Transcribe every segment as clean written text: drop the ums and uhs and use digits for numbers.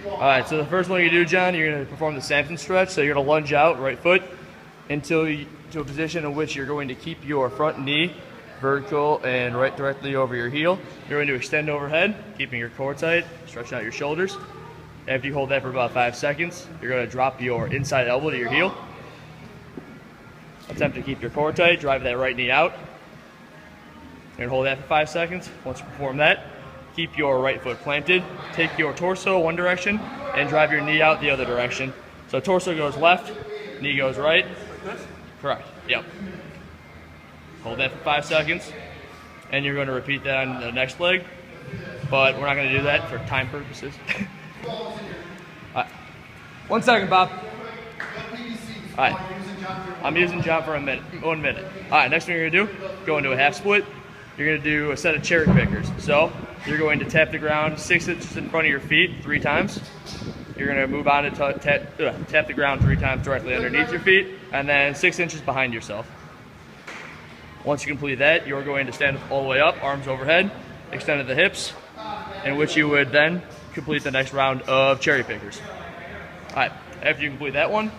All right, so the first one you do, John, you're going to perform the Samson stretch. So you're going to lunge out right foot to a position in which you're going to keep your front knee vertical and right directly over your heel. You're going to extend overhead, keeping your core tight, stretching out your shoulders. After you hold that for about 5 seconds, you're going to drop your inside elbow to your heel. Attempt to keep your core tight, drive that right knee out. You're going to hold that for 5 seconds. Once you perform that, keep your right foot planted. Take your torso one direction and drive your knee out the other direction. So torso goes left, knee goes right. Like this? Correct. Yep. Hold that for 5 seconds. And you're going to repeat that on the next leg. But we're not going to do that for time purposes. All right. 1 second, Bob. All right. I'm using John for 1 minute. All right, next thing you're going to do, go into a half split. You're going to do a set of cherry pickers. So you're going to tap the ground 6 inches in front of your feet 3 times. You're going to move on to tap the ground 3 times directly underneath your feet, and then 6 inches behind yourself. Once you complete that, you're going to stand all the way up, arms overhead, extended the hips, in which you would then complete the next round of cherry pickers. All right, after you complete that one,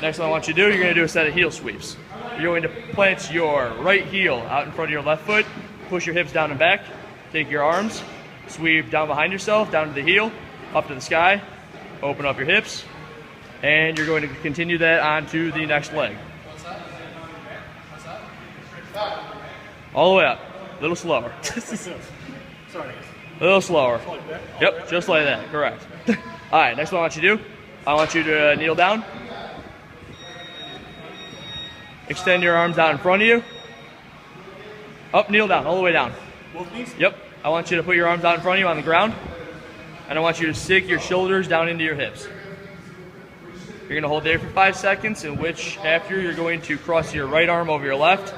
next one I want you to do, you're going to do a set of heel sweeps. You're going to plant your right heel out in front of your left foot, push your hips down and back, take your arms, sweep down behind yourself, down to the heel, up to the sky, open up your hips, and you're going to continue that on to the next leg. All the way up, a little slower. Sorry. A little slower. Like that? Yep, just like that, correct. All right, next one I want you to do, I want you to kneel down. Extend your arms out in front of you. Up, kneel down, all the way down. Both knees? Yep, I want you to put your arms out in front of you on the ground. And I want you to sink your shoulders down into your hips. You're going to hold there for 5 seconds, in which after you're going to cross your right arm over your left.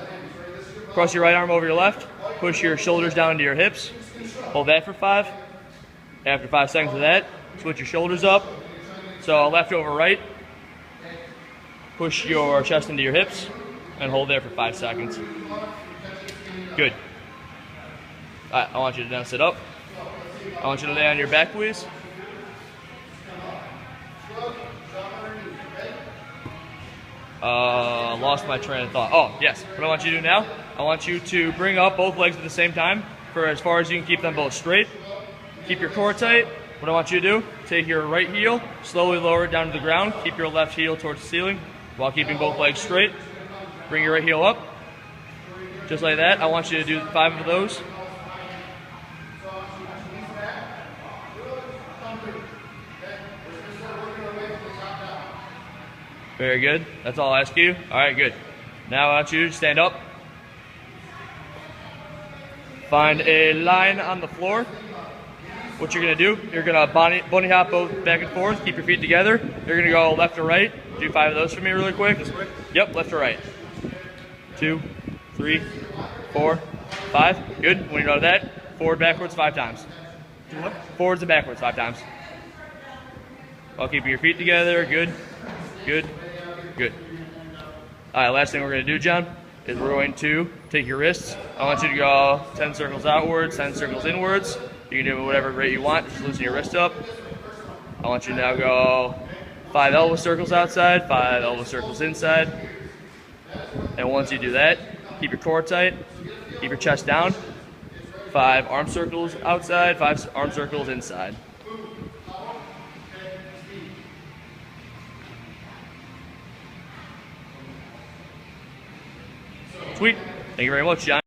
Cross your right arm over your left. Push your shoulders down into your hips. Hold that for 5. After 5 seconds of that, switch your shoulders up. So left over right. Push your chest into your hips and hold there for 5 seconds. Good. All right, I want you to now sit up. I want you to lay on your back, please. Lost my train of thought. Oh, yes. What I want you to do now, I want you to bring up both legs at the same time for as far as you can keep them both straight. Keep your core tight. What I want you to do, take your right heel, slowly lower it down to the ground. Keep your left heel towards the ceiling while keeping both legs straight. Bring your right heel up. Just like that. I want you to do 5 of those. Very good. That's all I ask you. All right, good. Now I want you to stand up. Find a line on the floor. What you're going to do, you're going to bunny hop both back and forth. Keep your feet together. You're going to go left to right. Do 5 of those for me really quick. Yep, left to right. 2, 3, 4, 5. Good. When you're done with that, forward, backwards 5 times. Do what? Forwards and backwards 5 times. While keeping your feet together. Good. Good. Good. All right, last thing we're going to do, John, is we're going to take your wrists. I want you to go 10 circles outwards, 10 circles inwards. You can do it whatever rate you want. Just loosen your wrist up. I want you to now go 5 elbow circles outside, 5 elbow circles inside. And once you do that, keep your core tight. Keep your chest down. 5 arm circles outside, 5 arm circles inside. Sweet. Thank you very much, John.